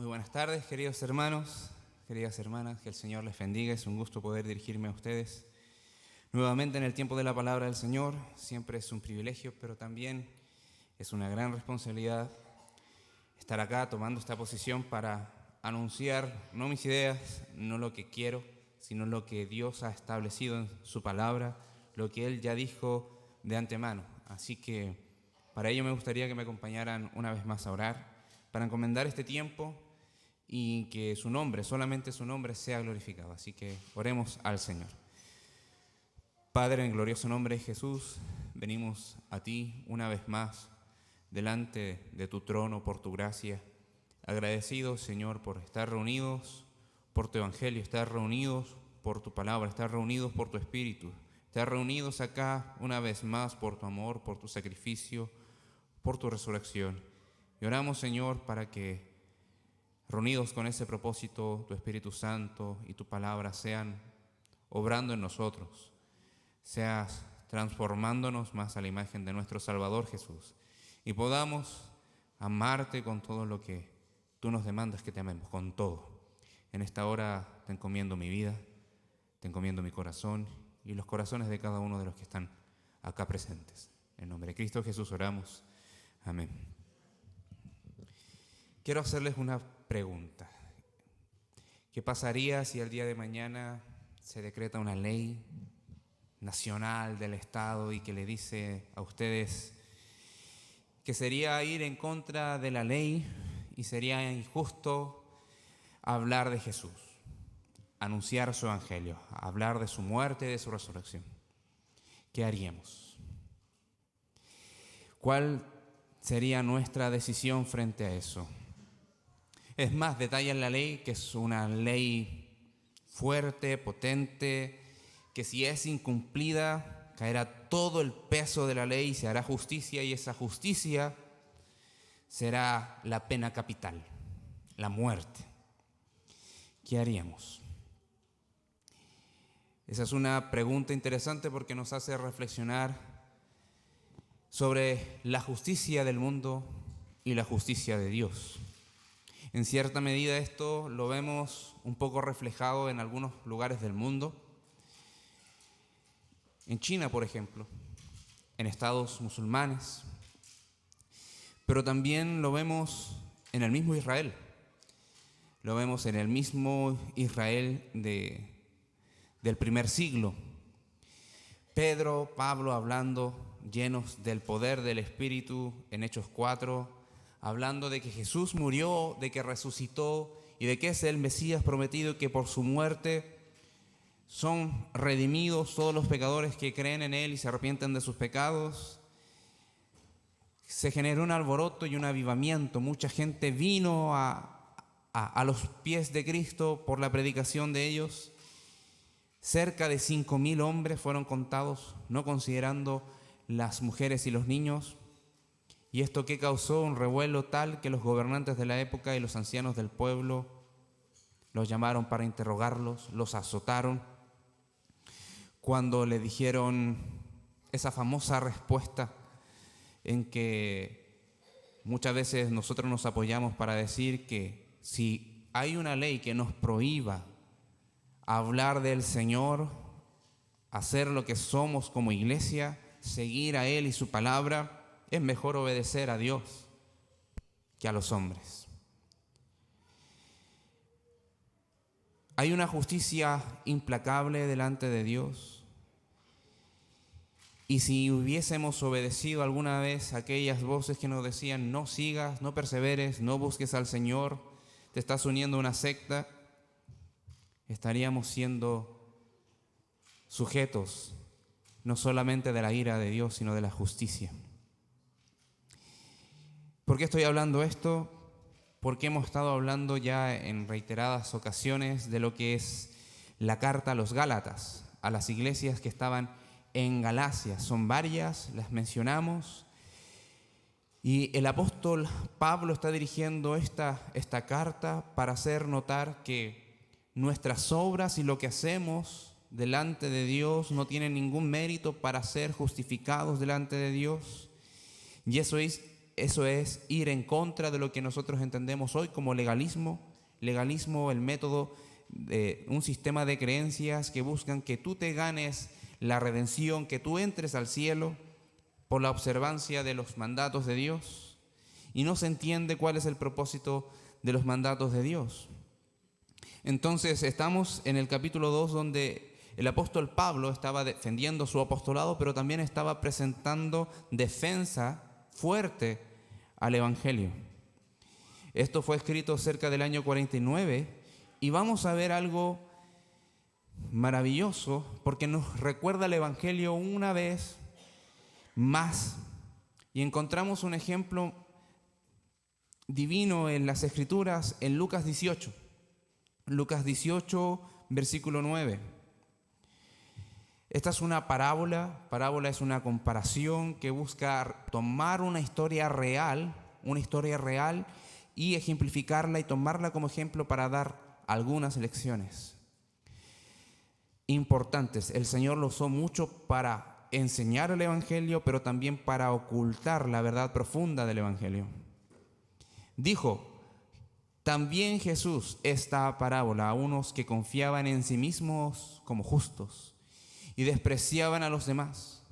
Muy buenas tardes, queridos hermanos, queridas hermanas, que el Señor les bendiga. Es un gusto poder dirigirme a ustedes nuevamente en el tiempo de la palabra del Señor. Siempre es un privilegio, pero también es una gran responsabilidad estar acá tomando esta posición para anunciar no mis ideas, no lo que quiero, sino lo que Dios ha establecido en su palabra, lo que Él ya dijo de antemano. Así que para ello me gustaría que me acompañaran una vez más a orar, para encomendar este tiempo y que su nombre, solamente su nombre, sea glorificado. Así que oremos al Señor. Padre, en glorioso nombre de Jesús, venimos a ti una vez más delante de tu trono por tu gracia, agradecidos, Señor, por estar reunidos por tu evangelio, estar reunidos por tu palabra, estar reunidos por tu espíritu, estar reunidos acá una vez más por tu amor, por tu sacrificio, por tu resurrección. Y oramos, Señor, para que, reunidos con ese propósito, tu Espíritu Santo y tu palabra sean obrando en nosotros, seas transformándonos más a la imagen de nuestro Salvador Jesús, y podamos amarte con todo lo que tú nos demandas que te amemos, con todo. En esta hora te encomiendo mi vida, te encomiendo mi corazón y los corazones de cada uno de los que están acá presentes. En nombre de Cristo Jesús oramos. Amén. Quiero hacerles una pregunta. ¿Qué pasaría si el día de mañana se decreta una ley nacional del Estado y que le dice a ustedes que sería ir en contra de la ley y sería injusto hablar de Jesús, anunciar su evangelio, hablar de su muerte y de su resurrección? ¿Qué haríamos? ¿Cuál sería nuestra decisión frente a eso? Es más, detalla en la ley que es una ley fuerte, potente, que si es incumplida caerá todo el peso de la ley y se hará justicia, y esa justicia será la pena capital, la muerte. ¿Qué haríamos? Esa es una pregunta interesante porque nos hace reflexionar sobre la justicia del mundo y la justicia de Dios. En cierta medida esto lo vemos un poco reflejado en algunos lugares del mundo. En China, por ejemplo, en estados musulmanes, pero también lo vemos en el mismo Israel. Lo vemos en el mismo Israel del primer siglo. Pedro, Pablo hablando, llenos del poder del Espíritu en Hechos 4, hablando de que Jesús murió, de que resucitó y de que es el Mesías prometido y que por su muerte son redimidos todos los pecadores que creen en Él y se arrepienten de sus pecados. Se generó un alboroto y un avivamiento. Mucha gente vino a los pies de Cristo por la predicación de ellos. Cerca de 5.000 hombres fueron contados, no considerando las mujeres y los niños. Y esto que causó un revuelo tal que los gobernantes de la época y los ancianos del pueblo los llamaron para interrogarlos, los azotaron. Cuando le dijeron esa famosa respuesta en que muchas veces nosotros nos apoyamos para decir que si hay una ley que nos prohíba hablar del Señor, hacer lo que somos como iglesia, seguir a Él y su palabra, es mejor obedecer a Dios que a los hombres. Hay una justicia implacable delante de Dios. Y si hubiésemos obedecido alguna vez a aquellas voces que nos decían no sigas, no perseveres, no busques al Señor, te estás uniendo a una secta, estaríamos siendo sujetos no solamente de la ira de Dios, sino de la justicia. ¿Por qué estoy hablando esto? Porque hemos estado hablando ya en reiteradas ocasiones de lo que es la carta a los Gálatas, a las iglesias que estaban en Galacia. Son varias, las mencionamos. Y el apóstol Pablo está dirigiendo esta carta para hacer notar que nuestras obras y lo que hacemos delante de Dios no tienen ningún mérito para ser justificados delante de Dios. Y eso es eso es ir en contra de lo que nosotros entendemos hoy como legalismo. Legalismo, el método de un sistema de creencias que buscan que tú te ganes la redención, que tú entres al cielo por la observancia de los mandatos de Dios. Y no se entiende cuál es el propósito de los mandatos de Dios. Entonces estamos en el capítulo 2, donde el apóstol Pablo estaba defendiendo su apostolado, pero también estaba presentando defensa fuerte al Evangelio. Esto fue escrito cerca del año 49 y vamos a ver algo maravilloso porque nos recuerda el Evangelio una vez más y encontramos un ejemplo divino en las Escrituras en Lucas 18. Lucas 18, versículo 9. Esta es una parábola. Parábola es una comparación que busca tomar una historia real y ejemplificarla y tomarla como ejemplo para dar algunas lecciones importantes. El Señor lo usó mucho para enseñar el Evangelio, pero también para ocultar la verdad profunda del Evangelio. Dijo también Jesús esta parábola a unos que confiaban en sí mismos como justos y despreciaban a los demás.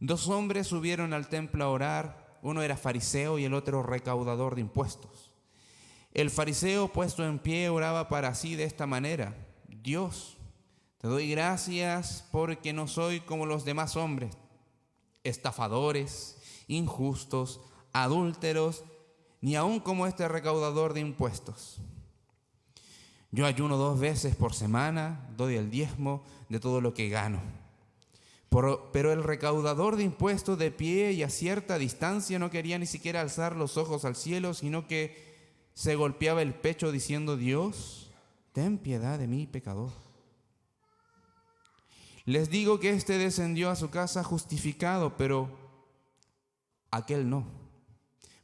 2 hombres subieron al templo a orar, uno era fariseo y el otro recaudador de impuestos. El fariseo, puesto en pie, oraba para sí de esta manera: Dios, te doy gracias porque no soy como los demás hombres, estafadores, injustos, adúlteros, ni aun como este recaudador de impuestos. Yo ayuno 2 veces por semana, doy el diezmo de todo lo que gano. Pero el recaudador de impuestos, de pie y a cierta distancia, no quería ni siquiera alzar los ojos al cielo, sino que se golpeaba el pecho diciendo: Dios, ten piedad de mí, pecador. Les digo que éste descendió a su casa justificado, pero aquel no.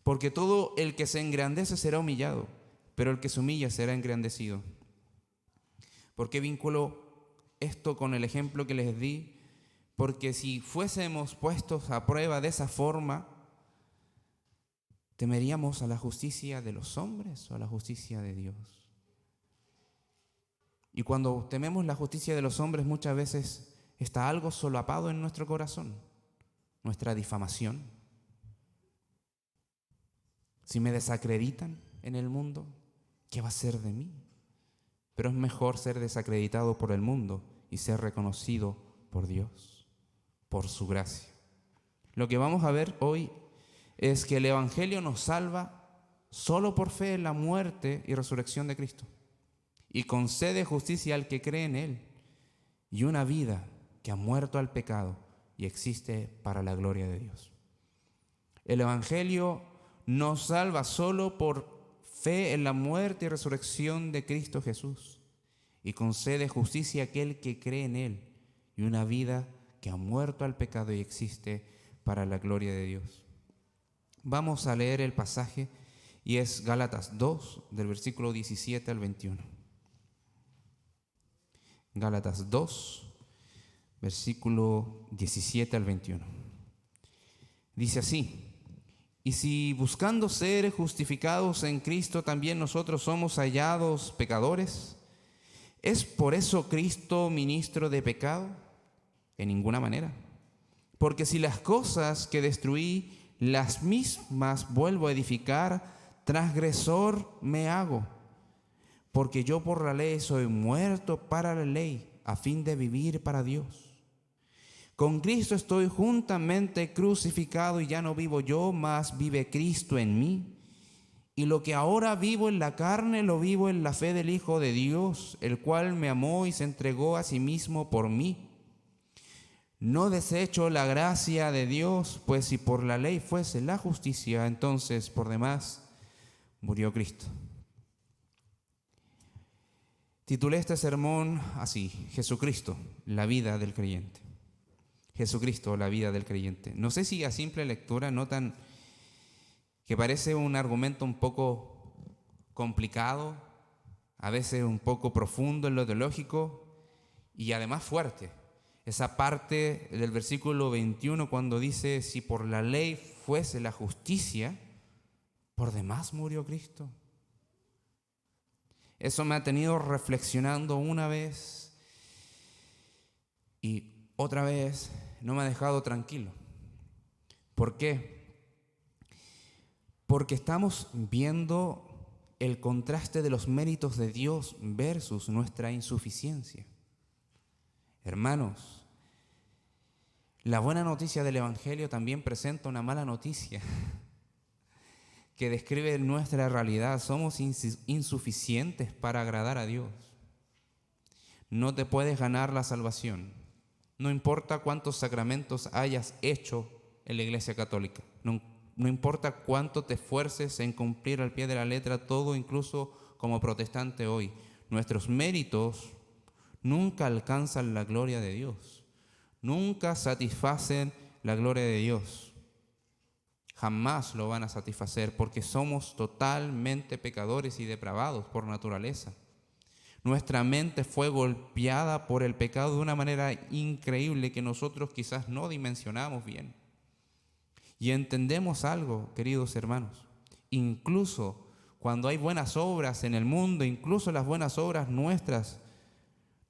Porque todo el que se engrandece será humillado, pero el que se humilla será engrandecido. ¿Por qué vinculo esto con el ejemplo que les di? Porque si fuésemos puestos a prueba de esa forma, ¿temeríamos a la justicia de los hombres o a la justicia de Dios? Y cuando tememos la justicia de los hombres, muchas veces está algo solapado en nuestro corazón: nuestra difamación. Si me desacreditan en el mundo, ¿qué va a ser de mí? Pero es mejor ser desacreditado por el mundo y ser reconocido por Dios, por su gracia. Lo que vamos a ver hoy es que el Evangelio nos salva solo por fe en la muerte y resurrección de Cristo, y concede justicia al que cree en Él, y una vida que ha muerto al pecado y existe para la gloria de Dios. El Evangelio nos salva solo por fe en la muerte y resurrección de Cristo Jesús, y concede justicia a aquel que cree en Él, y una vida que ha muerto al pecado y existe para la gloria de Dios. Vamos a leer el pasaje, y es Gálatas 2, del versículo 17 al 21. Gálatas 2, versículo 17 al 21. Dice así: y si buscando ser justificados en Cristo también nosotros somos hallados pecadores, ¿es por eso Cristo ministro de pecado? En ninguna manera. Porque si las cosas que destruí, las mismas vuelvo a edificar, transgresor me hago. Porque yo por la ley soy muerto para la ley, a fin de vivir para Dios. Con Cristo estoy juntamente crucificado, y ya no vivo yo, mas vive Cristo en mí. Y lo que ahora vivo en la carne, lo vivo en la fe del Hijo de Dios, el cual me amó y se entregó a sí mismo por mí. No desecho la gracia de Dios, pues si por la ley fuese la justicia, entonces por demás murió Cristo. Titulé este sermón así: Jesucristo, la vida del creyente. Jesucristo, la vida del creyente. No sé si a simple lectura notan que parece un argumento un poco complicado, a veces un poco profundo en lo teológico y además fuerte. Esa parte del versículo 21 cuando dice: si por la ley fuese la justicia, ¿Por demás murió Cristo? Eso me ha tenido reflexionando una vez y otra vez, no me ha dejado tranquilo. ¿Por qué? Porque estamos viendo el contraste de los méritos de Dios versus nuestra insuficiencia. Hermanos, la buena noticia del Evangelio también presenta una mala noticia que describe nuestra realidad. Somos insuficientes para agradar a Dios. No te puedes ganar la salvación. No importa cuántos sacramentos hayas hecho en la Iglesia Católica. No importa cuánto te esfuerces en cumplir al pie de la letra todo, incluso como protestante hoy. Nuestros méritos nunca alcanzan la gloria de Dios. Nunca satisfacen la gloria de Dios. Jamás lo van a satisfacer porque somos totalmente pecadores y depravados por naturaleza. Nuestra mente fue golpeada por el pecado de una manera increíble que nosotros quizás no dimensionamos bien. Y entendemos algo, queridos hermanos, incluso cuando hay buenas obras en el mundo, incluso las buenas obras nuestras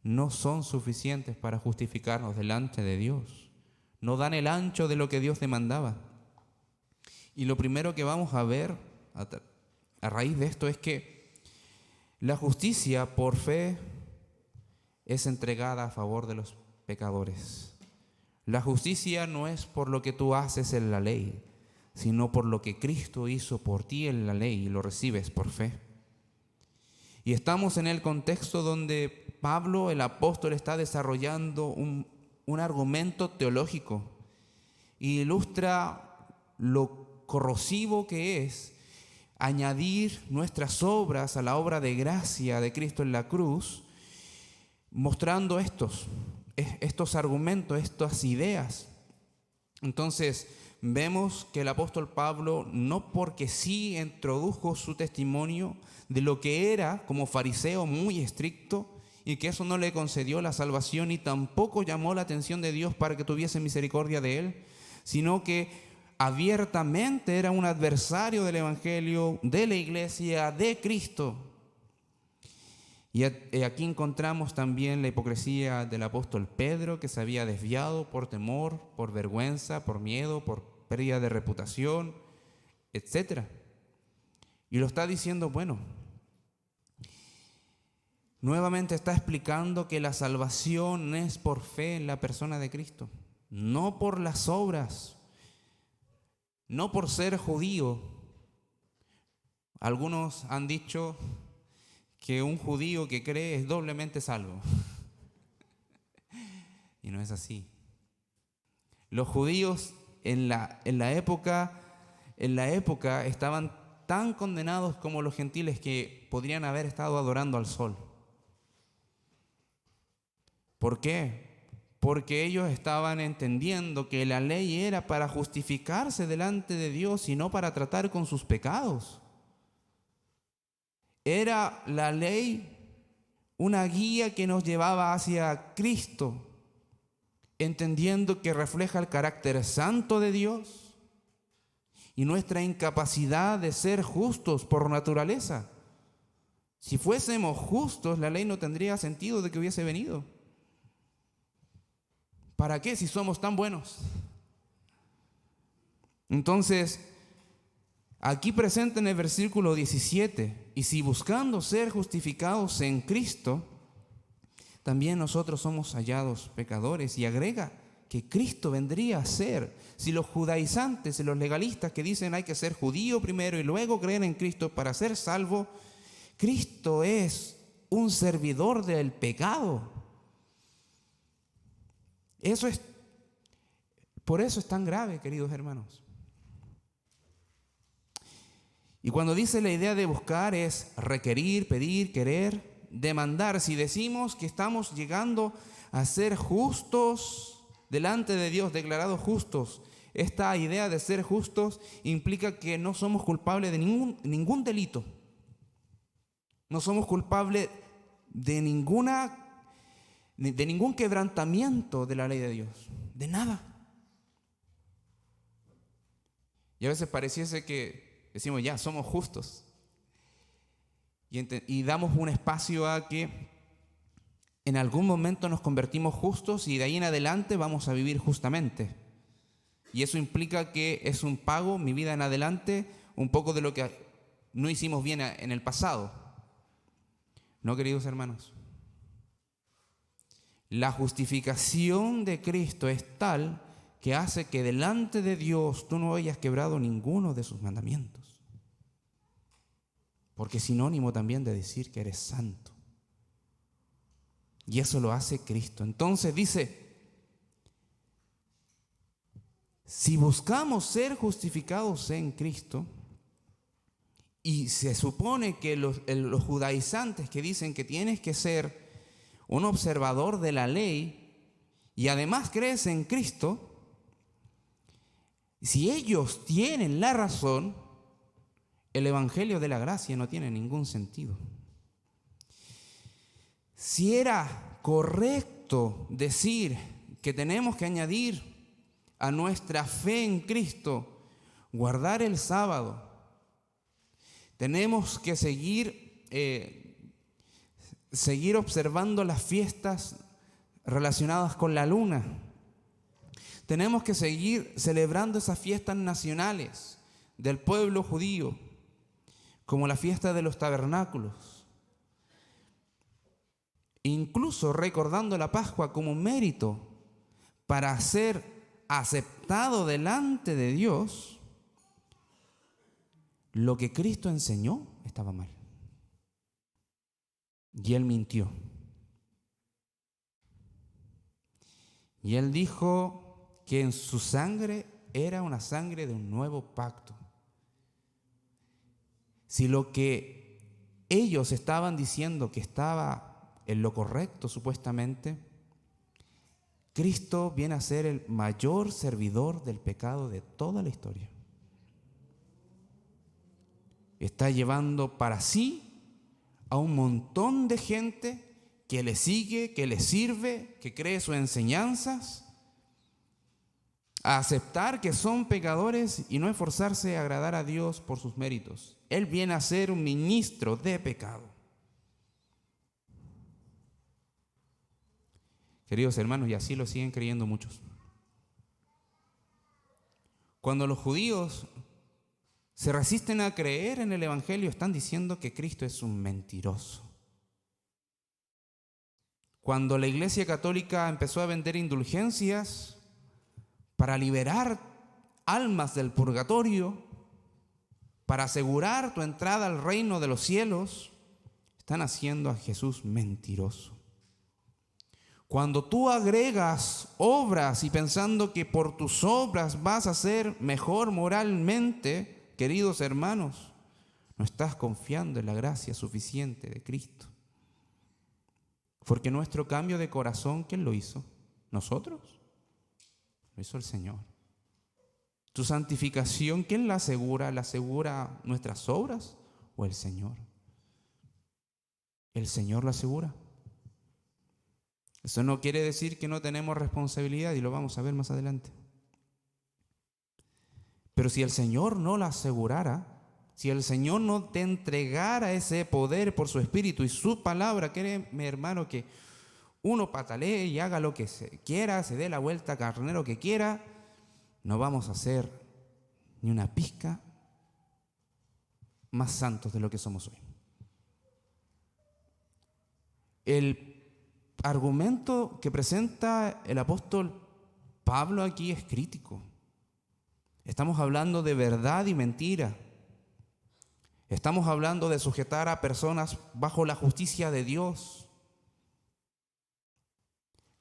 no son suficientes para justificarnos delante de Dios. No dan el ancho de lo que Dios demandaba. Y lo primero que vamos a ver a raíz de esto es que la justicia por fe es entregada a favor de los pecadores. La justicia no es por lo que tú haces en la ley, sino por lo que Cristo hizo por ti en la ley y lo recibes por fe. Y estamos en el contexto donde Pablo, el apóstol, está desarrollando un argumento teológico y ilustra lo corrosivo que es añadir nuestras obras a la obra de gracia de Cristo en la cruz, mostrando estos argumentos, estas ideas. Entonces, vemos que el apóstol Pablo, no porque sí introdujo su testimonio de lo que era como fariseo muy estricto y que eso no le concedió la salvación y tampoco llamó la atención de Dios para que tuviese misericordia de él, sino que abiertamente era un adversario del Evangelio, de la iglesia, de Cristo. Y aquí encontramos también la hipocresía del apóstol Pedro, que se había desviado por temor, por vergüenza, por miedo, por pérdida de reputación, etc. Y lo está diciendo, nuevamente está explicando que la salvación es por fe en la persona de Cristo, no por las obras. No por ser judío. Algunos han dicho que un judío que cree es doblemente salvo. Y no es así. Los judíos en la época estaban tan condenados como los gentiles que podrían haber estado adorando al sol. ¿Por qué? Porque ellos estaban entendiendo que la ley era para justificarse delante de Dios y no para tratar con sus pecados. Era la ley una guía que nos llevaba hacia Cristo, entendiendo que refleja el carácter santo de Dios y nuestra incapacidad de ser justos por naturaleza. Si fuésemos justos, la ley no tendría sentido de que hubiese venido. ¿Para qué si somos tan buenos? Entonces, aquí presenta en el versículo 17, y si buscando ser justificados en Cristo, también nosotros somos hallados pecadores, y agrega que Cristo vendría a ser, si los judaizantes y los legalistas que dicen hay que ser judío primero y luego creer en Cristo para ser salvo, Cristo es un servidor del pecado. Por eso es tan grave, queridos hermanos. Y cuando dice la idea de buscar es requerir, pedir, querer, demandar. Si decimos que estamos llegando a ser justos delante de Dios, declarados justos, esta idea de ser justos implica que no somos culpables de ningún delito. No somos culpables de ningún quebrantamiento de la ley de Dios, de nada. Y a veces pareciese que Decimos, ya, somos justos. Y damos un espacio a que en algún momento nos convertimos justos y de ahí en adelante vamos a vivir justamente. Y eso implica que es un pago, mi vida en adelante, un poco de lo que no hicimos bien en el pasado. ¿No, queridos hermanos? La justificación de Cristo es tal que hace que delante de Dios tú no hayas quebrado ninguno de sus mandamientos. Porque es sinónimo también de decir que eres santo. Y eso lo hace Cristo. Entonces dice, si buscamos ser justificados en Cristo, y se supone que los judaizantes que dicen que tienes que ser un observador de la ley y además crees en Cristo, si ellos tienen la razón, el evangelio de la gracia no tiene ningún sentido. Si era correcto decir que tenemos que añadir a nuestra fe en Cristo guardar el sábado, tenemos que seguir observando las fiestas relacionadas con la luna. Tenemos que seguir celebrando esas fiestas nacionales del pueblo judío, como la fiesta de los tabernáculos. Incluso recordando la Pascua como un mérito para ser aceptado delante de Dios. Lo que Cristo enseñó estaba mal. Y Él mintió. Y Él dijo que en su sangre era una sangre de un nuevo pacto. Si lo que ellos estaban diciendo que estaba en lo correcto supuestamente, Cristo viene a ser el mayor servidor del pecado de toda la historia. Está llevando para sí a un montón de gente que le sigue, que le sirve, que cree sus enseñanzas, a aceptar que son pecadores y no esforzarse a agradar a Dios por sus méritos. Él viene a ser un ministro de pecado. Queridos hermanos, y así lo siguen creyendo muchos. Cuando los judíos se resisten a creer en el evangelio, están diciendo que Cristo es un mentiroso. Cuando la Iglesia Católica empezó a vender indulgencias para liberar almas del purgatorio, para asegurar tu entrada al reino de los cielos, están haciendo a Jesús mentiroso. Cuando tú agregas obras y pensando que por tus obras vas a ser mejor moralmente, queridos hermanos, no estás confiando en la gracia suficiente de Cristo. Porque nuestro cambio de corazón, ¿quién lo hizo? ¿Nosotros? Lo hizo el Señor. ¿Tu santificación, quién la asegura? ¿La asegura nuestras obras o el Señor? El Señor la asegura. Eso no quiere decir que no tenemos responsabilidad, y lo vamos a ver más adelante. Pero si el Señor no la asegurara, si el Señor no te entregara ese poder por su Espíritu y su palabra, créeme, hermano, que uno patalee y haga lo que quiera, se dé la vuelta carnero que quiera, no vamos a ser ni una pizca más santos de lo que somos hoy. El argumento que presenta el apóstol Pablo aquí es crítico. Estamos hablando de verdad y mentira. Estamos hablando de sujetar a personas bajo la justicia de Dios.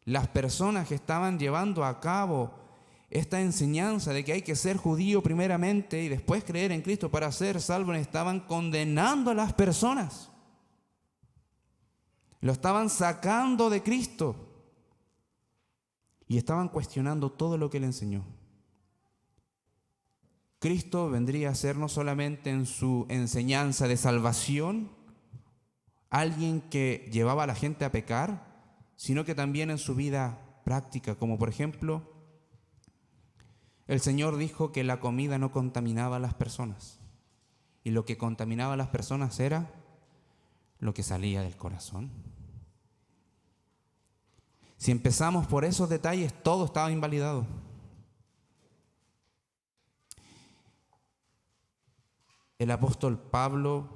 Las personas que estaban llevando a cabo esta enseñanza de que hay que ser judío primeramente y después creer en Cristo para ser salvo, estaban condenando a las personas. Lo estaban sacando de Cristo y estaban cuestionando todo lo que Él enseñó. Cristo vendría a ser no solamente en su enseñanza de salvación alguien que llevaba a la gente a pecar, sino que también en su vida práctica, como por ejemplo, el Señor dijo que la comida no contaminaba a las personas. y lo que contaminaba a las personas era lo que salía del corazón. Si empezamos por esos detalles, todo estaba invalidado. El apóstol Pablo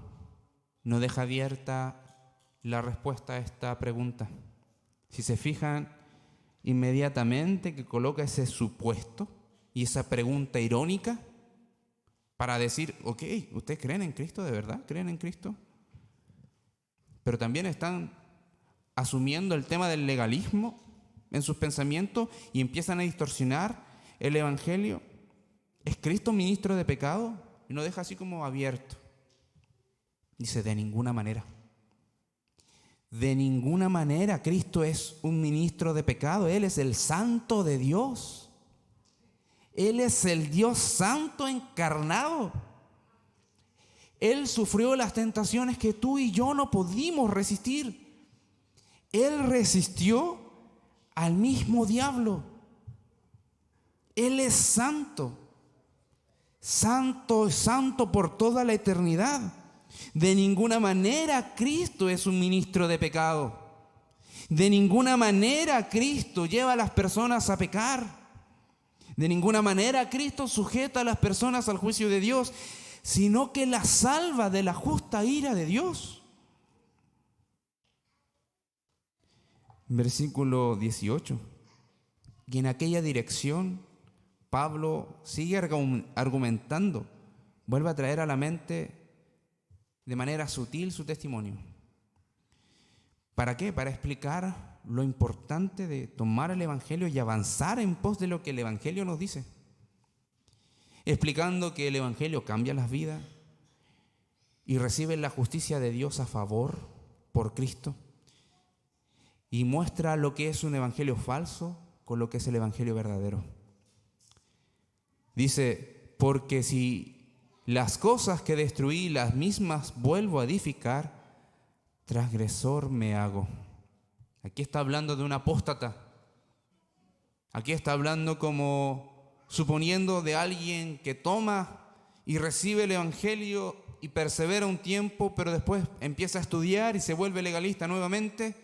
no deja abierta la respuesta a esta pregunta. Si se fijan, inmediatamente que coloca ese supuesto y esa pregunta irónica para decir, ok, ¿ustedes creen en Cristo? ¿De verdad creen en Cristo? Pero también están asumiendo el tema del legalismo en sus pensamientos y empiezan a distorsionar el Evangelio. ¿Es Cristo ministro de pecado? Y no deja así como abierto. Dice, de ninguna manera. De ninguna manera Cristo es un ministro de pecado. Él es el Santo de Dios. Él es el Dios Santo encarnado. Él sufrió las tentaciones que tú y yo no pudimos resistir. Él resistió al mismo diablo. Él es santo. Santo, santo por toda la eternidad. De ninguna manera Cristo es un ministro de pecado. De ninguna manera Cristo lleva a las personas a pecar. De ninguna manera Cristo sujeta a las personas al juicio de Dios, sino que las salva de la justa ira de Dios. Versículo 18. Y en aquella dirección Pablo sigue argumentando, vuelve a traer a la mente de manera sutil su testimonio. ¿Para qué? Para explicar lo importante de tomar el Evangelio y avanzar en pos de lo que el Evangelio nos dice. Explicando que el Evangelio cambia las vidas y reciben la justicia de Dios a favor por Cristo. Y muestra lo que es un evangelio falso con lo que es el evangelio verdadero. Dice, porque si las cosas que destruí, las mismas vuelvo a edificar, transgresor me hago. Aquí está hablando de un apóstata. Aquí está hablando como suponiendo de alguien que toma y recibe el evangelio y persevera un tiempo, pero después empieza a estudiar y se vuelve legalista nuevamente.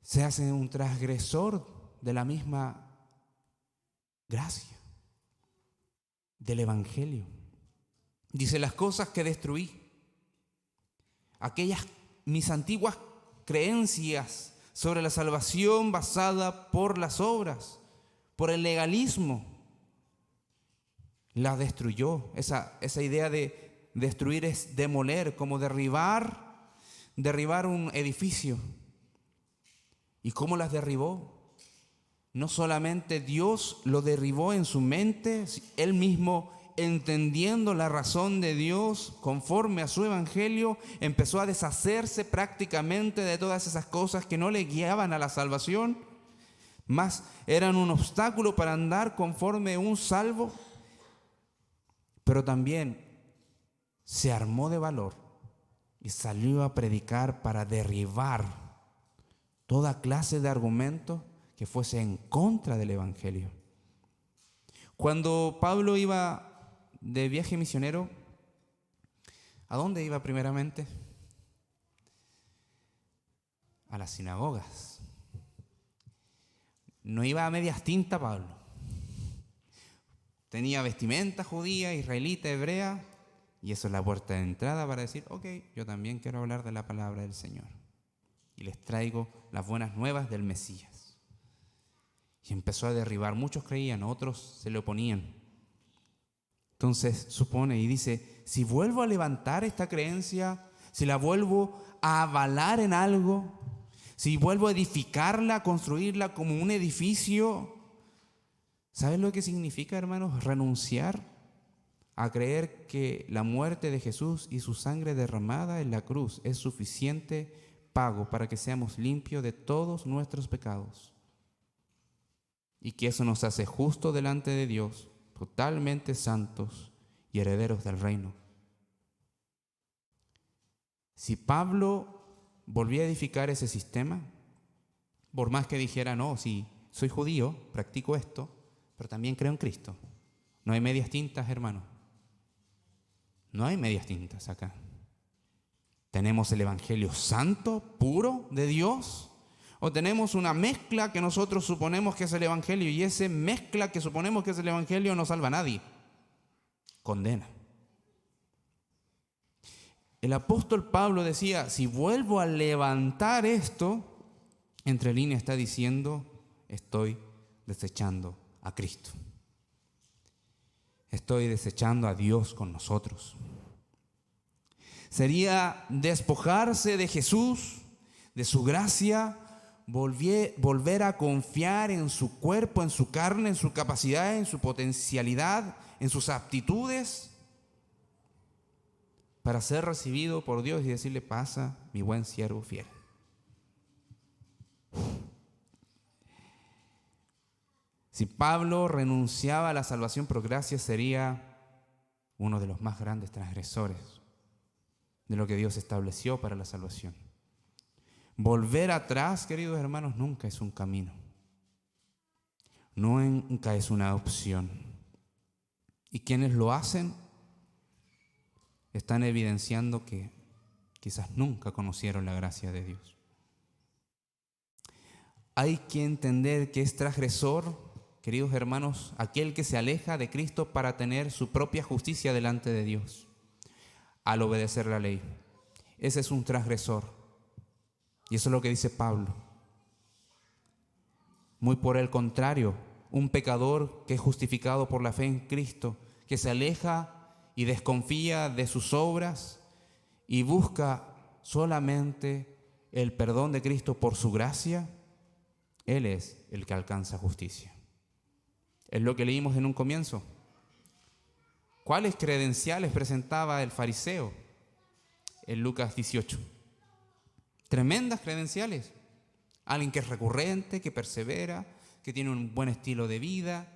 Se hace un transgresor de la misma gracia del Evangelio. Dice, las cosas que destruí, aquellas mis antiguas creencias sobre la salvación basada por las obras, por el legalismo, las destruyó. Esa idea de destruir es demoler, como derribar un edificio. ¿Y cómo las derribó? No solamente Dios lo derribó en su mente, Él mismo, entendiendo la razón de Dios conforme a su evangelio, empezó a deshacerse prácticamente de todas esas cosas que no le guiaban a la salvación, más eran un obstáculo para andar conforme a un salvo. Pero también se armó de valor y salió a predicar para derribar toda clase de argumentos que fuese en contra del evangelio. Cuando Pablo iba de viaje misionero, ¿a dónde iba primeramente? A las sinagogas. No iba a medias tintas Pablo. Tenía vestimenta judía, israelita, hebrea, y eso es la puerta de entrada para decir, ok, yo también quiero hablar de la palabra del Señor. Y les traigo las buenas nuevas del Mesías. Y empezó a derribar. Muchos creían, otros se le oponían. Entonces supone y dice, si vuelvo a levantar esta creencia, si la vuelvo a avalar en algo, si vuelvo a edificarla, a construirla como un edificio, ¿sabes lo que significa, hermanos? Renunciar a creer que la muerte de Jesús y su sangre derramada en la cruz es suficiente pago para que seamos limpios de todos nuestros pecados y que eso nos hace justos delante de Dios, totalmente santos y herederos del reino. Si Pablo volvía a edificar ese sistema, por más que dijera, no, si soy judío, practico esto, pero también creo en Cristo, no hay medias tintas, hermano. No hay medias tintas acá. ¿Tenemos el Evangelio santo, puro de Dios? ¿O tenemos una mezcla que nosotros suponemos que es el Evangelio y esa mezcla que suponemos que es el Evangelio no salva a nadie? Condena. El apóstol Pablo decía, si vuelvo a levantar esto, entre líneas está diciendo, estoy desechando a Cristo. Estoy desechando a Dios con nosotros. Sería despojarse de Jesús, de su gracia, volver a confiar en su cuerpo, en su carne, en su capacidad, en su potencialidad, en sus aptitudes, para ser recibido por Dios y decirle, pasa, mi buen siervo fiel. Si Pablo renunciaba a la salvación por gracia, sería uno de los más grandes transgresores de lo que Dios estableció para la salvación. Volver atrás, queridos hermanos, nunca es un camino. Nunca es una opción. Y quienes lo hacen están evidenciando que quizás nunca conocieron la gracia de Dios. Hay que entender que es transgresor, queridos hermanos, aquel que se aleja de Cristo para tener su propia justicia delante de Dios, al obedecer la ley. Ese es un transgresor. Y eso es lo que dice Pablo. Muy por el contrario, un pecador que es justificado por la fe en Cristo, que se aleja y desconfía de sus obras y busca solamente el perdón de Cristo por su gracia, Él es el que alcanza justicia. Es lo que leímos en un comienzo. ¿Cuáles credenciales presentaba el fariseo en Lucas 18? Tremendas credenciales. Alguien que es recurrente, que persevera, que tiene un buen estilo de vida,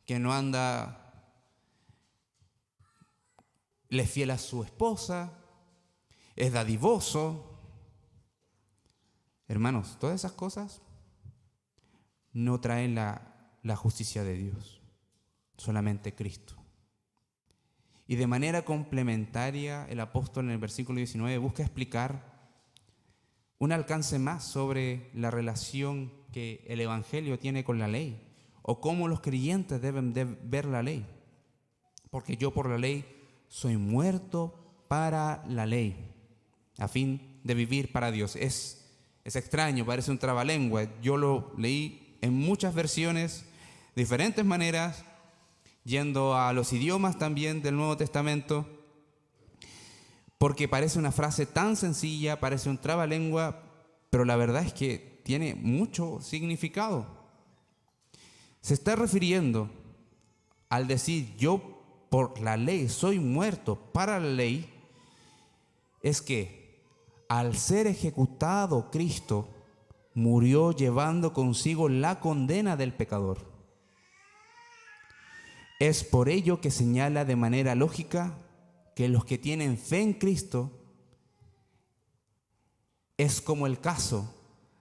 que no anda, le es fiel a su esposa, es dadivoso. Hermanos, todas esas cosas no traen la justicia de Dios, solamente Cristo. Y de manera complementaria, el apóstol en el versículo 19 busca explicar un alcance más sobre la relación que el Evangelio tiene con la ley, o cómo los creyentes deben de ver la ley. Porque yo por la ley soy muerto para la ley, a fin de vivir para Dios. Es extraño, parece un trabalengua. Yo lo leí en muchas versiones, de diferentes maneras, yendo a los idiomas también del Nuevo Testamento, porque parece una frase tan sencilla, parece un trabalengua, pero la verdad es que tiene mucho significado. Se está refiriendo al decir yo por la ley soy muerto para la ley, es que al ser ejecutado Cristo murió llevando consigo la condena del pecador. Es por ello que señala de manera lógica que los que tienen fe en Cristo es como el caso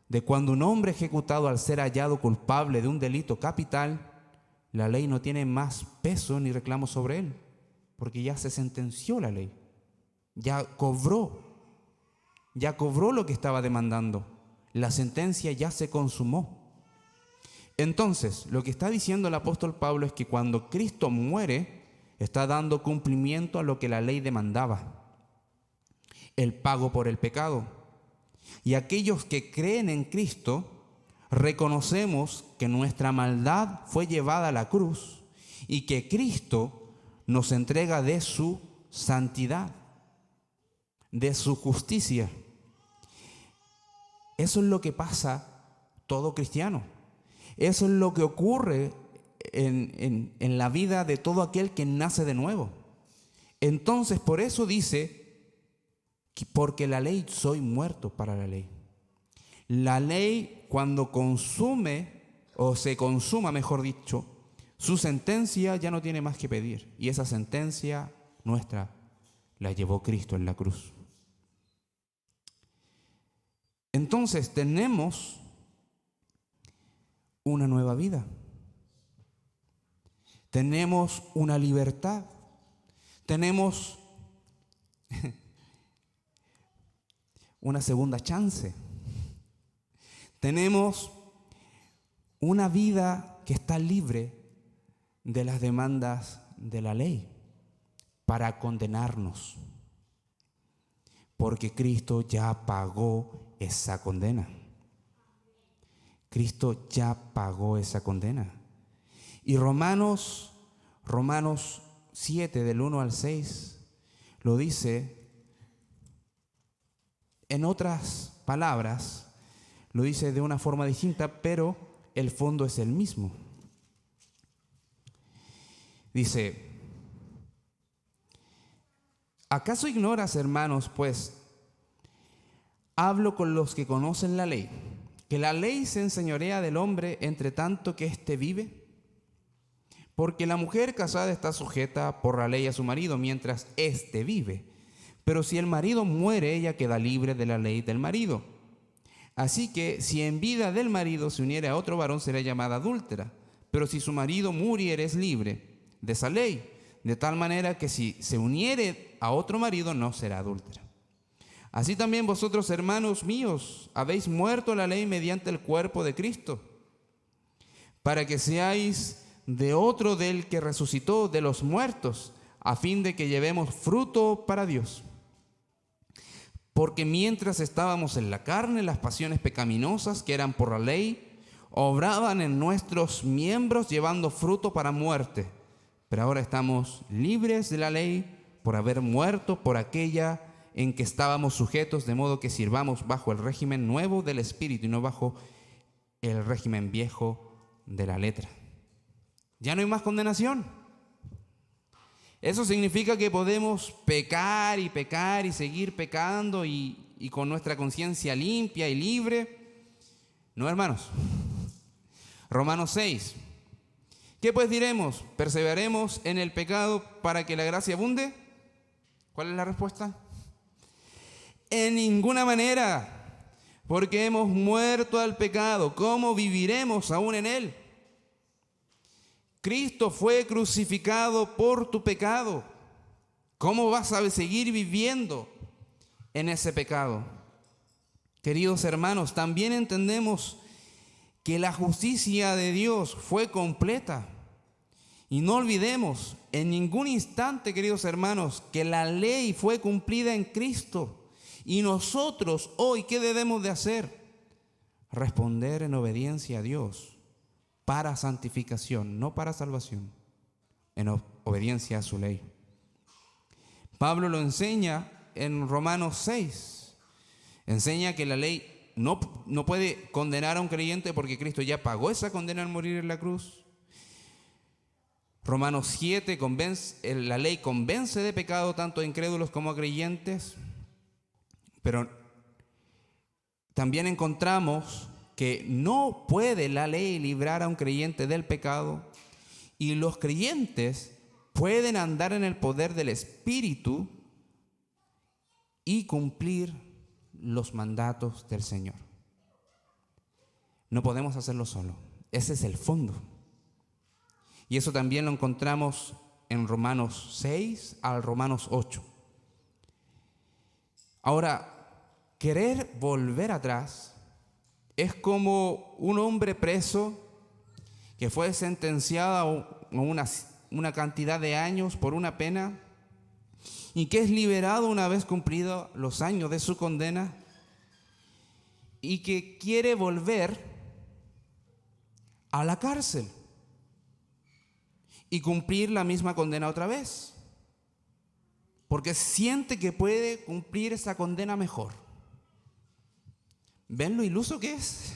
de cuando un hombre ejecutado al ser hallado culpable de un delito capital, la ley no tiene más peso ni reclamo sobre él, porque ya se sentenció la ley, ya cobró lo que estaba demandando, la sentencia ya se consumó. Entonces, lo que está diciendo el apóstol Pablo es que cuando Cristo muere, está dando cumplimiento a lo que la ley demandaba, el pago por el pecado. Y aquellos que creen en Cristo, reconocemos que nuestra maldad fue llevada a la cruz y que Cristo nos entrega de su santidad, de su justicia. Eso es lo que pasa todo cristiano. Eso es lo que ocurre en la vida de todo aquel que nace de nuevo. Entonces, por eso dice, porque la ley, soy muerto para la ley. La ley, cuando consume, o se consuma, mejor dicho, su sentencia ya no tiene más que pedir. Y esa sentencia nuestra la llevó Cristo en la cruz. Entonces tenemos una nueva vida. Tenemos una libertad. Tenemos una segunda chance. Tenemos una vida que está libre de las demandas de la ley para condenarnos, porque Cristo ya pagó esa condena. Cristo ya pagó esa condena. Y Romanos 7, del 1 al 6, lo dice, en otras palabras, lo dice de una forma distinta, pero el fondo es el mismo. Dice: ¿acaso ignoras, hermanos, pues, hablo con los que conocen la ley, que la ley se enseñorea del hombre entre tanto que éste vive? Porque la mujer casada está sujeta por la ley a su marido mientras éste vive. Pero si el marido muere, ella queda libre de la ley del marido. Así que si en vida del marido se uniere a otro varón, será llamada adúltera. Pero si su marido muriere, es libre de esa ley, de tal manera que si se uniere a otro marido, no será adúltera. Así también vosotros, hermanos míos, habéis muerto a la ley mediante el cuerpo de Cristo, para que seáis de otro, del que resucitó de los muertos, a fin de que llevemos fruto para Dios. Porque mientras estábamos en la carne, las pasiones pecaminosas que eran por la ley obraban en nuestros miembros, llevando fruto para muerte. Pero ahora estamos libres de la ley por haber muerto por aquella en que estábamos sujetos, de modo que sirvamos bajo el régimen nuevo del Espíritu y no bajo el régimen viejo de la letra. Ya no hay más condenación. Eso significa que podemos pecar y seguir pecando y con nuestra conciencia limpia y libre. No, hermanos. Romanos 6. ¿Qué pues diremos? ¿Perseveraremos en el pecado para que la gracia abunde? ¿Cuál es la respuesta? En ninguna manera, porque hemos muerto al pecado. ¿Cómo viviremos aún en él? Cristo fue crucificado por tu pecado. ¿Cómo vas a seguir viviendo en ese pecado? Queridos hermanos, también entendemos que la justicia de Dios fue completa. Y no olvidemos en ningún instante, queridos hermanos, que la ley fue cumplida en Cristo. Y nosotros hoy, ¿qué debemos de hacer? Responder en obediencia a Dios. Para santificación, no para salvación, en obediencia a su ley. Pablo lo enseña en Romanos 6. Enseña que la ley no puede condenar a un creyente porque Cristo ya pagó esa condena al morir en la cruz. Romanos 7, la ley convence de pecado tanto a incrédulos como a creyentes. Pero también encontramos que no puede la ley librar a un creyente del pecado, y los creyentes pueden andar en el poder del Espíritu y cumplir los mandatos del Señor. No podemos hacerlo solo. Ese es el fondo. Y eso también lo encontramos en Romanos 6 al Romanos 8. Ahora, querer volver atrás es como un hombre preso que fue sentenciado a una cantidad de años por una pena y que es liberado una vez cumplidos los años de su condena y que quiere volver a la cárcel y cumplir la misma condena otra vez, porque siente que puede cumplir esa condena mejor. ¿Ven lo iluso que es?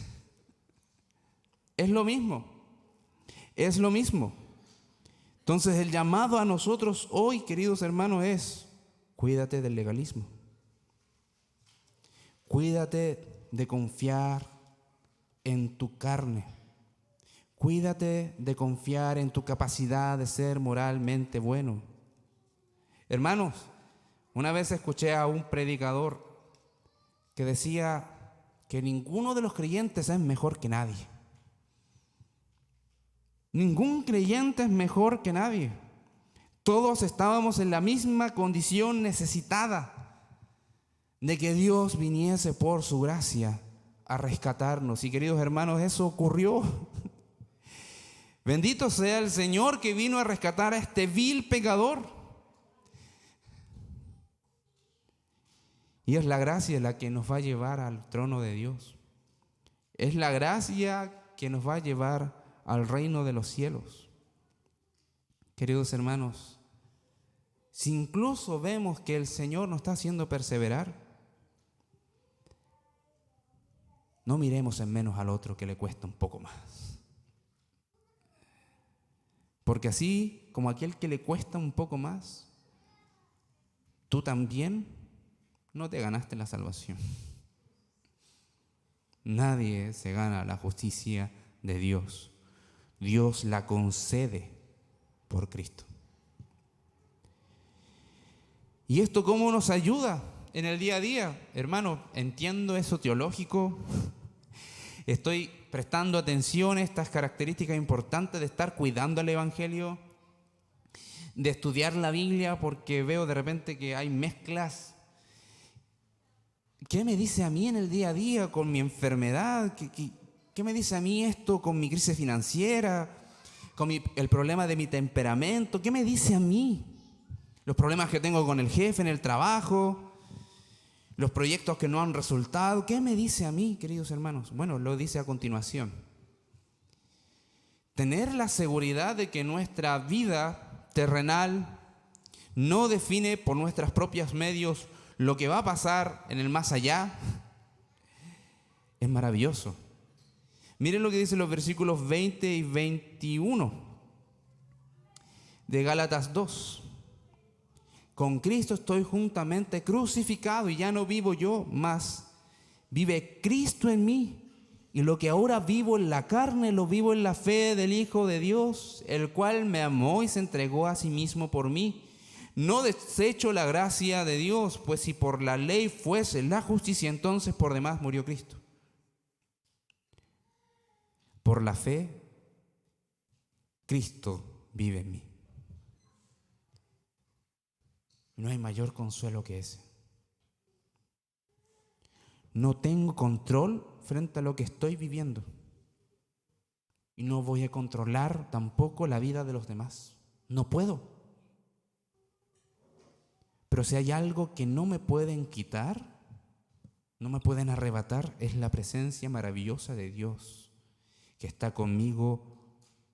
Es lo mismo. Es lo mismo. Entonces el llamado a nosotros hoy, queridos hermanos, es: cuídate del legalismo. Cuídate de confiar en tu carne. Cuídate de confiar en tu capacidad de ser moralmente bueno. Hermanos, una vez escuché a un predicador que decía que ninguno de los creyentes es mejor que nadie. Ningún creyente es mejor que nadie. Todos estábamos en la misma condición necesitada de que Dios viniese por su gracia a rescatarnos. Y queridos hermanos, eso ocurrió. Bendito sea el Señor que vino a rescatar a este vil pecador. Y es la gracia la que nos va a llevar al trono de Dios. Es la gracia que nos va a llevar al reino de los cielos. Queridos hermanos, si incluso vemos que el Señor nos está haciendo perseverar, no miremos en menos al otro que le cuesta un poco más. Porque así como aquel que le cuesta un poco más, tú también no te ganaste la salvación. Nadie se gana la justicia de Dios. Dios la concede por Cristo. ¿Y esto cómo nos ayuda en el día a día? Hermano, entiendo eso teológico. Estoy prestando atención a estas características importantes de estar cuidando el Evangelio, de estudiar la Biblia, porque veo de repente que hay mezclas. ¿Qué me dice a mí en el día a día con mi enfermedad? ¿Qué me dice a mí esto con mi crisis financiera? Con el problema de mi temperamento. ¿Qué me dice a mí? Los problemas que tengo con el jefe en el trabajo, los proyectos que no han resultado. ¿Qué me dice a mí, queridos hermanos? Bueno, lo dice a continuación. Tener la seguridad de que nuestra vida terrenal no define por nuestros propios medios lo que va a pasar en el más allá es maravilloso. Miren lo que dicen los versículos 20 y 21 de Gálatas 2. Con Cristo estoy juntamente crucificado y ya no vivo yo, mas vive Cristo en mí. Y lo que ahora vivo en la carne, lo vivo en la fe del Hijo de Dios, el cual me amó y se entregó a sí mismo por mí. No desecho la gracia de Dios, pues si por la ley fuese la justicia, entonces por demás murió Cristo. Por la fe, Cristo vive en mí. No hay mayor consuelo que ese. No tengo control frente a lo que estoy viviendo. Y no voy a controlar tampoco la vida de los demás. No puedo. Pero si hay algo que no me pueden quitar, no me pueden arrebatar, es la presencia maravillosa de Dios, que está conmigo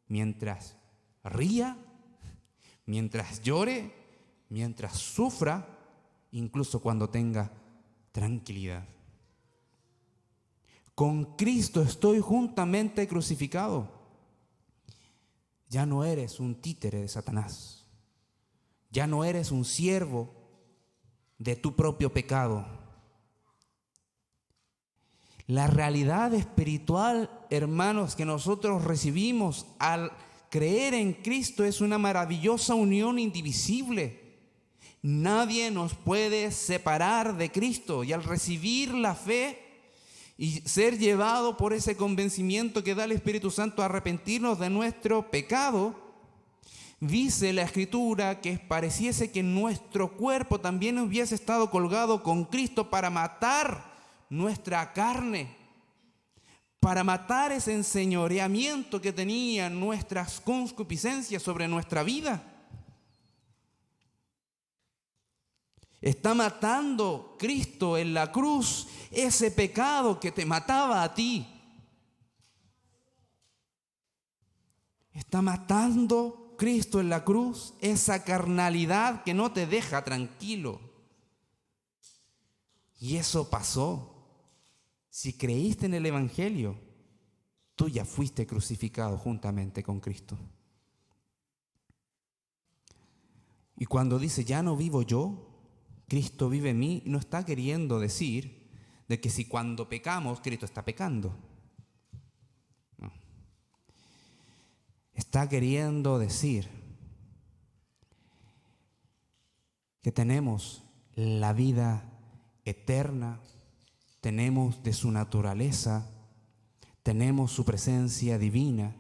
mientras ría, mientras llore, mientras sufra, incluso cuando tenga tranquilidad. Con Cristo estoy juntamente crucificado. Ya no eres un títere de Satanás. Ya no eres un siervo de tu propio pecado. La realidad espiritual, hermanos, que nosotros recibimos al creer en Cristo es una maravillosa unión indivisible. Nadie nos puede separar de Cristo, y al recibir la fe y ser llevado por ese convencimiento que da el Espíritu Santo a arrepentirnos de nuestro pecado, dice la Escritura que pareciese que nuestro cuerpo también hubiese estado colgado con Cristo para matar nuestra carne, para matar ese enseñoreamiento que tenían nuestras concupiscencias sobre nuestra vida. Está matando Cristo en la cruz ese pecado que te mataba a ti. Está matando Cristo en la cruz esa carnalidad que no te deja tranquilo. Y eso pasó. Si creíste en el Evangelio, tú ya fuiste crucificado juntamente con Cristo. Y cuando dice, ya no vivo yo, Cristo vive en mí, no está queriendo decir de que si cuando pecamos, Cristo está pecando. No. Está queriendo decir que tenemos la vida eterna, tenemos de su naturaleza, tenemos su presencia divina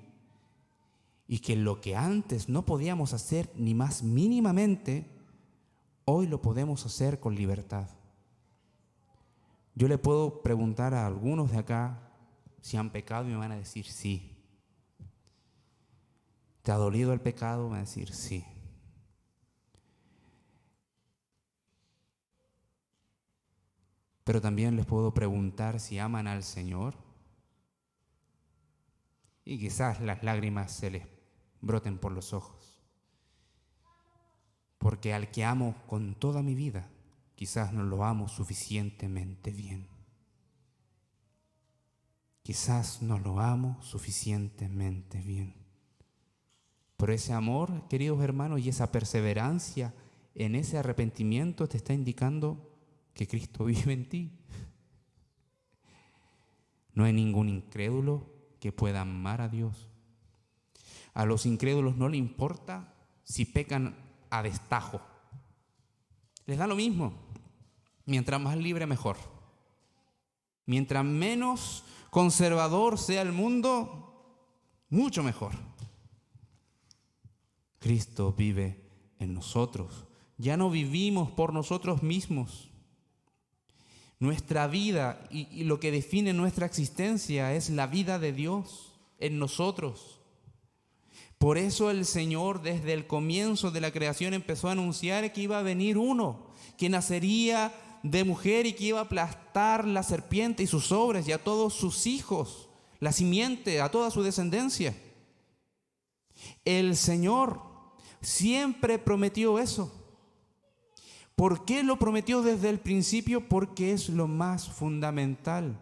Y que lo que antes no podíamos hacer ni más mínimamente, hoy lo podemos hacer con libertad. Yo le puedo preguntar a algunos de acá si han pecado y me van a decir sí. ¿Te ha dolido el pecado? Me van a decir sí. Pero también les puedo preguntar si aman al Señor. Y quizás las lágrimas se les broten por los ojos. Porque al que amo con toda mi vida, quizás no lo amo suficientemente bien. Quizás no lo amo suficientemente bien. Pero ese amor, queridos hermanos, y esa perseverancia en ese arrepentimiento te está indicando que Cristo vive en ti. No hay ningún incrédulo que pueda amar a Dios. A los incrédulos no les importa si pecan a destajo. Les da lo mismo. Mientras más libre, mejor. Mientras menos conservador sea el mundo, mucho mejor. Cristo vive en nosotros. Ya no vivimos por nosotros mismos. Nuestra vida y lo que define nuestra existencia es la vida de Dios en nosotros. Por eso el Señor desde el comienzo de la creación empezó a anunciar que iba a venir uno, que nacería de mujer y que iba a aplastar la serpiente y sus obras y a todos sus hijos, la simiente, a toda su descendencia. El Señor siempre prometió eso. ¿Por qué lo prometió desde el principio? Porque es lo más fundamental.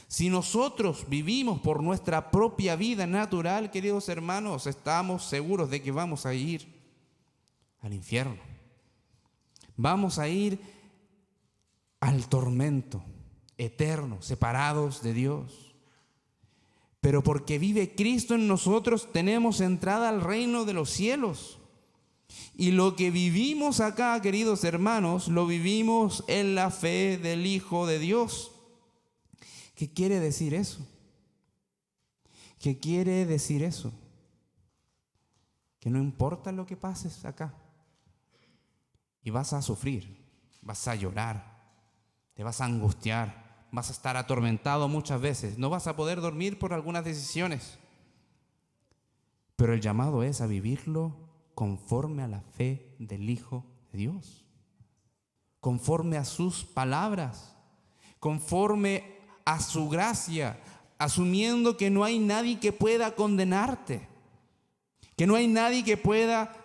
Si nosotros vivimos por nuestra propia vida natural, queridos hermanos, estamos seguros de que vamos a ir al infierno. Vamos a ir al tormento eterno, separados de Dios. Pero porque vive Cristo en nosotros, tenemos entrada al reino de los cielos. Y lo que vivimos acá, queridos hermanos, lo vivimos en la fe del Hijo de Dios. ¿Qué quiere decir eso? ¿Qué quiere decir eso? Que no importa lo que pases acá. Y vas a sufrir, vas a llorar, te vas a angustiar, vas a estar atormentado muchas veces, no vas a poder dormir por algunas decisiones. Pero el llamado es a vivirlo conforme a la fe del Hijo de Dios, conforme a sus palabras, conforme a su gracia, asumiendo que no hay nadie que pueda condenarte, que no hay nadie que pueda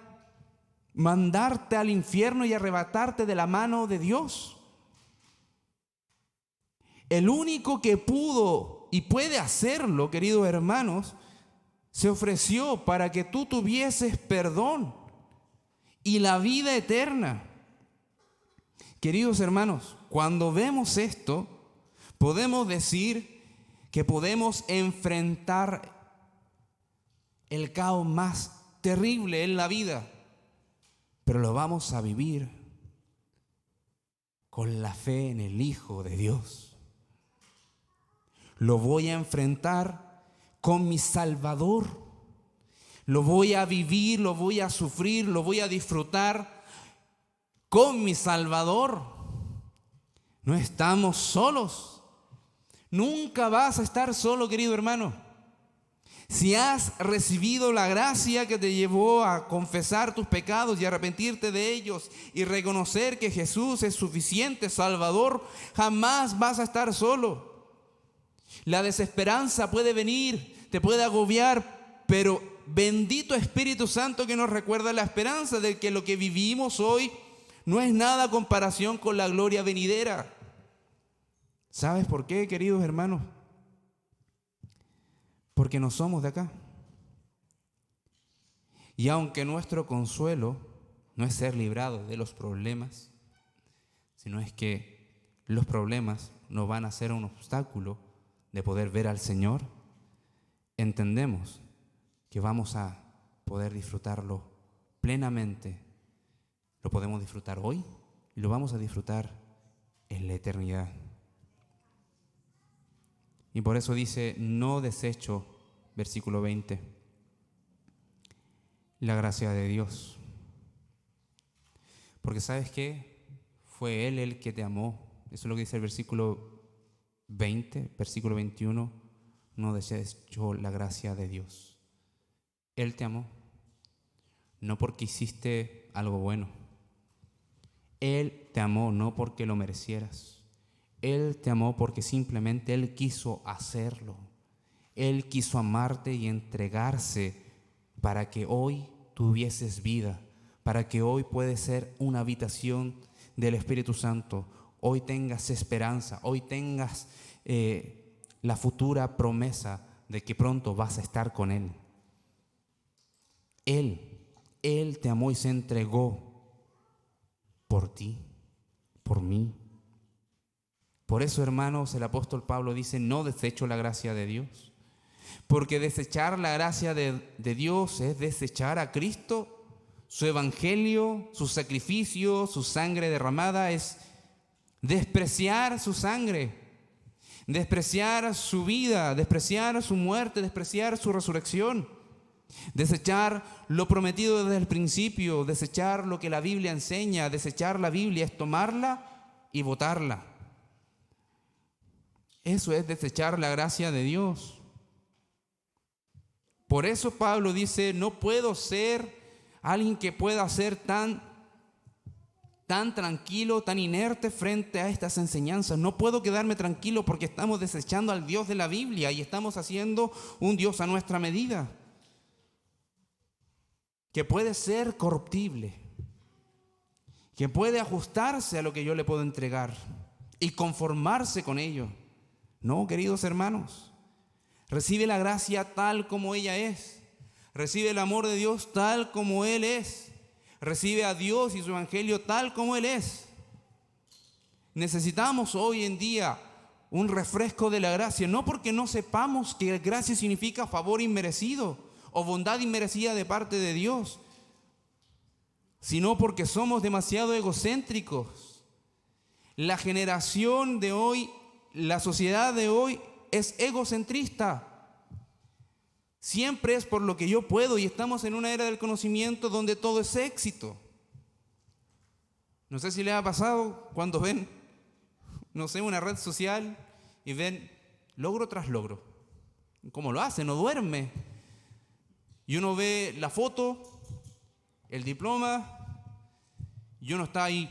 mandarte al infierno y arrebatarte de la mano de Dios. El único que pudo y puede hacerlo, queridos hermanos, se ofreció para que tú tuvieses perdón y la vida eterna. Queridos hermanos, cuando vemos esto, podemos decir que podemos enfrentar el caos más terrible en la vida, pero lo vamos a vivir con la fe en el Hijo de Dios. Lo voy a enfrentar con mi Salvador. Lo voy a vivir, lo voy a sufrir, lo voy a disfrutar con mi Salvador. No estamos solos. Nunca vas a estar solo, querido hermano. Si has recibido la gracia que te llevó a confesar tus pecados y arrepentirte de ellos y reconocer que Jesús es suficiente Salvador, jamás vas a estar solo. La desesperanza puede venir, te puede agobiar, pero bendito Espíritu Santo que nos recuerda la esperanza de que lo que vivimos hoy no es nada a comparación con la gloria venidera. ¿Sabes por qué, queridos hermanos? Porque no somos de acá. Y aunque nuestro consuelo no es ser librados de los problemas, sino es que los problemas nos van a ser un obstáculo de poder ver al Señor, entendemos que vamos a poder disfrutarlo plenamente. Lo podemos disfrutar hoy y lo vamos a disfrutar en la eternidad. Y por eso dice, no desecho, versículo 20, la gracia de Dios. Porque ¿sabes qué? Fue Él el que te amó. Eso es lo que dice el versículo 20, versículo 21. No desechó la gracia de Dios. Él te amó. No porque hiciste algo bueno. Él te amó no porque lo merecieras. Él te amó porque simplemente Él quiso hacerlo. Él quiso amarte y entregarse para que hoy tuvieses vida, para que hoy puedes ser una habitación del Espíritu Santo, hoy tengas esperanza, hoy tengas la futura promesa de que pronto vas a estar con Él. Él te amó y se entregó por ti, por mí. Por eso, hermanos, el apóstol Pablo dice, no desecho la gracia de Dios. Porque desechar la gracia de Dios es desechar a Cristo, su evangelio, su sacrificio, su sangre derramada, es despreciar su sangre, despreciar su vida, despreciar su muerte, despreciar su resurrección, desechar lo prometido desde el principio, desechar lo que la Biblia enseña. Desechar la Biblia es tomarla y botarla. Eso es desechar la gracia de Dios. Por eso Pablo dice, no puedo ser alguien que pueda ser tan tranquilo, tan inerte frente a estas enseñanzas. No puedo quedarme tranquilo porque estamos desechando al Dios de la Biblia y estamos haciendo un Dios a nuestra medida, que puede ser corruptible, que puede ajustarse a lo que yo le puedo entregar y conformarse con ello. No, queridos hermanos. Recibe la gracia tal como ella es. Recibe el amor de Dios tal como Él es. Recibe a Dios y su evangelio tal como Él es. Necesitamos hoy en día un refresco de la gracia, no porque no sepamos que gracia significa favor inmerecido o bondad inmerecida de parte de Dios, sino porque somos demasiado egocéntricos. La generación de hoy, la sociedad de hoy es egocentrista. Siempre es por lo que yo puedo y estamos en una era del conocimiento donde todo es éxito. No sé si les ha pasado cuando ven, no sé, una red social y ven logro tras logro. ¿Cómo lo hace? No duerme. Y uno ve la foto, el diploma, y uno está ahí.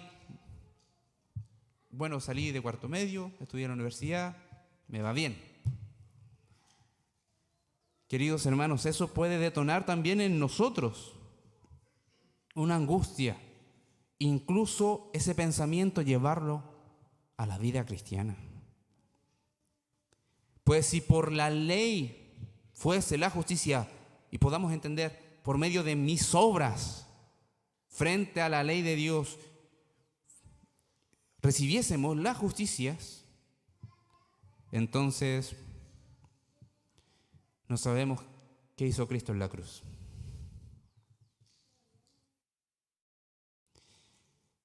Bueno, salí de cuarto medio, estudié en la universidad, me va bien. Queridos hermanos, eso puede detonar también en nosotros una angustia, incluso ese pensamiento llevarlo a la vida cristiana. Pues si por la ley fuese la justicia, y podamos entender por medio de mis obras frente a la ley de Dios, recibiésemos las justicias, entonces no sabemos qué hizo Cristo en la cruz.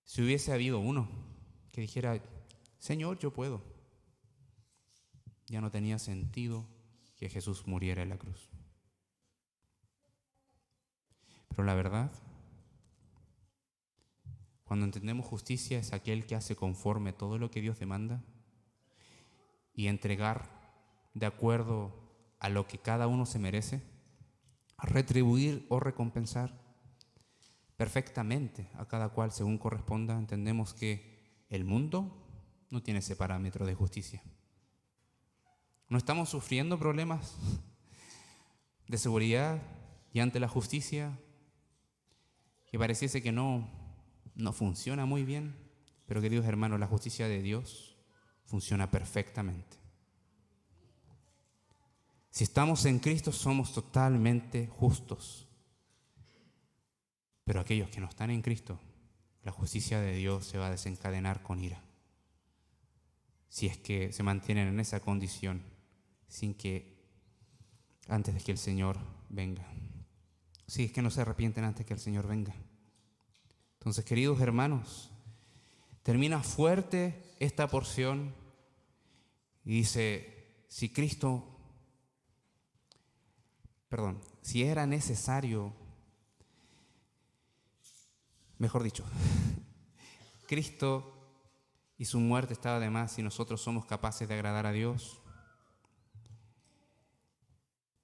Si hubiese habido uno que dijera, Señor, yo puedo, ya no tenía sentido que Jesús muriera en la cruz. Pero la verdad, cuando entendemos justicia, es aquel que hace conforme todo lo que Dios demanda y entregar de acuerdo a lo que cada uno se merece, retribuir o recompensar perfectamente a cada cual según corresponda. Entendemos que el mundo no tiene ese parámetro de justicia. No estamos sufriendo problemas de seguridad y ante la justicia que pareciese que no funciona muy bien, pero queridos hermanos, la justicia de Dios funciona perfectamente. Si estamos en Cristo somos totalmente justos. Pero aquellos que no están en Cristo, la justicia de Dios se va a desencadenar con ira. Si es que se mantienen en esa condición sin que antes de que el Señor venga. Si es que no se arrepienten antes que el Señor venga. Entonces, queridos hermanos, termina fuerte esta porción y dice, si era necesario Mejor dicho, Cristo y su muerte estaba de más si nosotros somos capaces de agradar a Dios.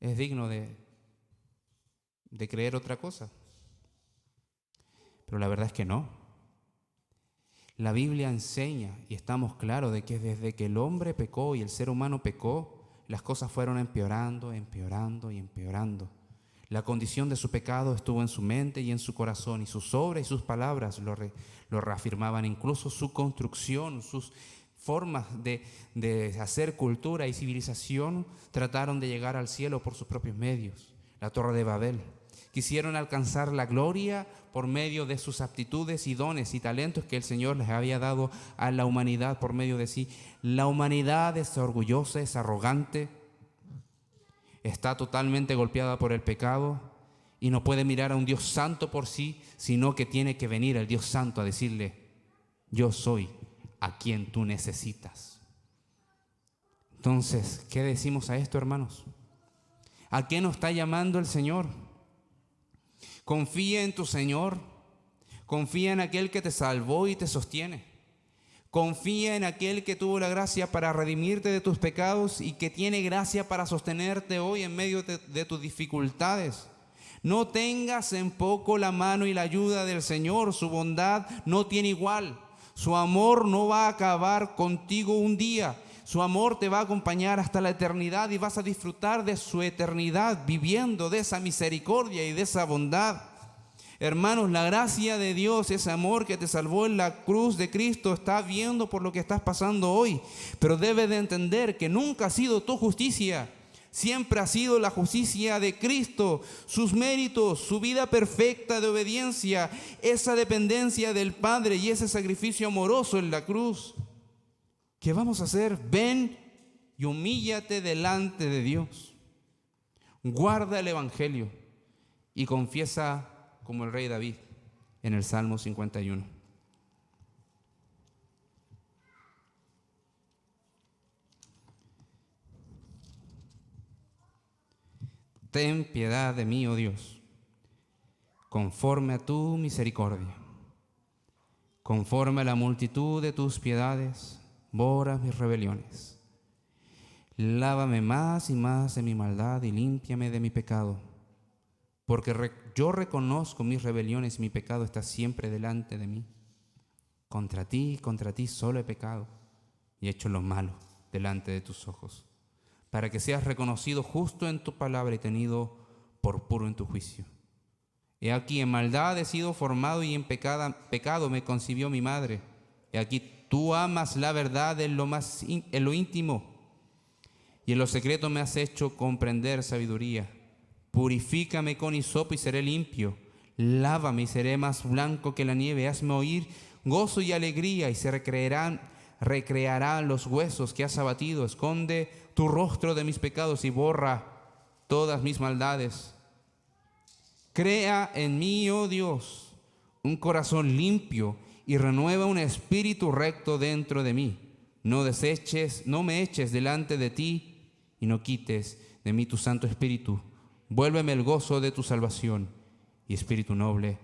Es digno de creer otra cosa, pero la verdad es que no. La Biblia enseña y estamos claros de que desde que el hombre pecó y el ser humano pecó, las cosas fueron empeorando, empeorando y empeorando. La condición de su pecado estuvo en su mente y en su corazón, y sus obras y sus palabras lo reafirmaban. Incluso su construcción, sus formas de hacer cultura y civilización trataron de llegar al cielo por sus propios medios. La Torre de Babel. Quisieron alcanzar la gloria por medio de sus aptitudes y dones y talentos que el Señor les había dado a la humanidad por medio de sí. La humanidad es orgullosa, es arrogante, está totalmente golpeada por el pecado y no puede mirar a un Dios santo por sí, sino que tiene que venir el Dios santo a decirle: yo soy a quien tú necesitas. Entonces, ¿qué decimos a esto, hermanos? ¿A qué nos está llamando el Señor? Confía en tu Señor, confía en aquel que te salvó y te sostiene. Confía en aquel que tuvo la gracia para redimirte de tus pecados y que tiene gracia para sostenerte hoy en medio de tus dificultades. No tengas en poco la mano y la ayuda del Señor. Su bondad no tiene igual. Su amor no va a acabar contigo un día. Su amor te va a acompañar hasta la eternidad y vas a disfrutar de su eternidad viviendo de esa misericordia y de esa bondad. Hermanos, la gracia de Dios, ese amor que te salvó en la cruz de Cristo, está viendo por lo que estás pasando hoy. Pero debes de entender que nunca ha sido tu justicia. Siempre ha sido la justicia de Cristo, sus méritos, su vida perfecta de obediencia, esa dependencia del Padre y ese sacrificio amoroso en la cruz. ¿Qué vamos a hacer? Ven y humíllate delante de Dios. Guarda el Evangelio y confiesa como el rey David en el Salmo 51. Ten piedad de mí, oh Dios, conforme a tu misericordia. Conforme a la multitud de tus piedades, borra mis rebeliones. Lávame más y más de mi maldad y límpiame de mi pecado, porque yo reconozco mis rebeliones y mi pecado está siempre delante de mí. Contra ti solo he pecado y he hecho lo malo delante de tus ojos, para que seas reconocido justo en tu palabra y tenido por puro en tu juicio. He aquí, en maldad he sido formado y en pecado me concibió mi madre. He aquí, tú amas la verdad en lo íntimo y en lo secreto me has hecho comprender sabiduría. Purifícame con hisopo y seré limpio. Lávame y seré más blanco que la nieve. Hazme oír gozo y alegría y se recrearán los huesos que has abatido. Esconde tu rostro de mis pecados y borra todas mis maldades. Crea en mí, oh Dios, un corazón limpio y renueva un espíritu recto dentro de mí. No me eches delante de ti y no quites de mí tu Santo Espíritu. Vuélveme el gozo de tu salvación y espíritu noble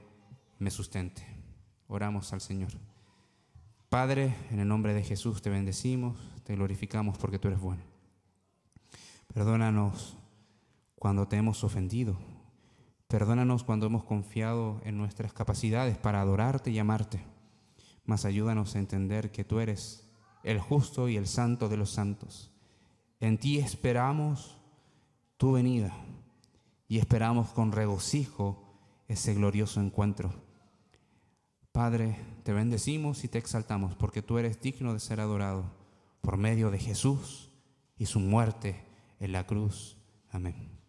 me sustente. Oramos al Señor. Padre, en el nombre de Jesús te bendecimos, te glorificamos porque tú eres bueno. Perdónanos cuando te hemos ofendido. Perdónanos cuando hemos confiado en nuestras capacidades para adorarte y amarte. Mas ayúdanos a entender que tú eres el justo y el santo de los santos. En ti esperamos tu venida y esperamos con regocijo ese glorioso encuentro. Padre, te bendecimos y te exaltamos porque tú eres digno de ser adorado por medio de Jesús y su muerte en la cruz. Amén.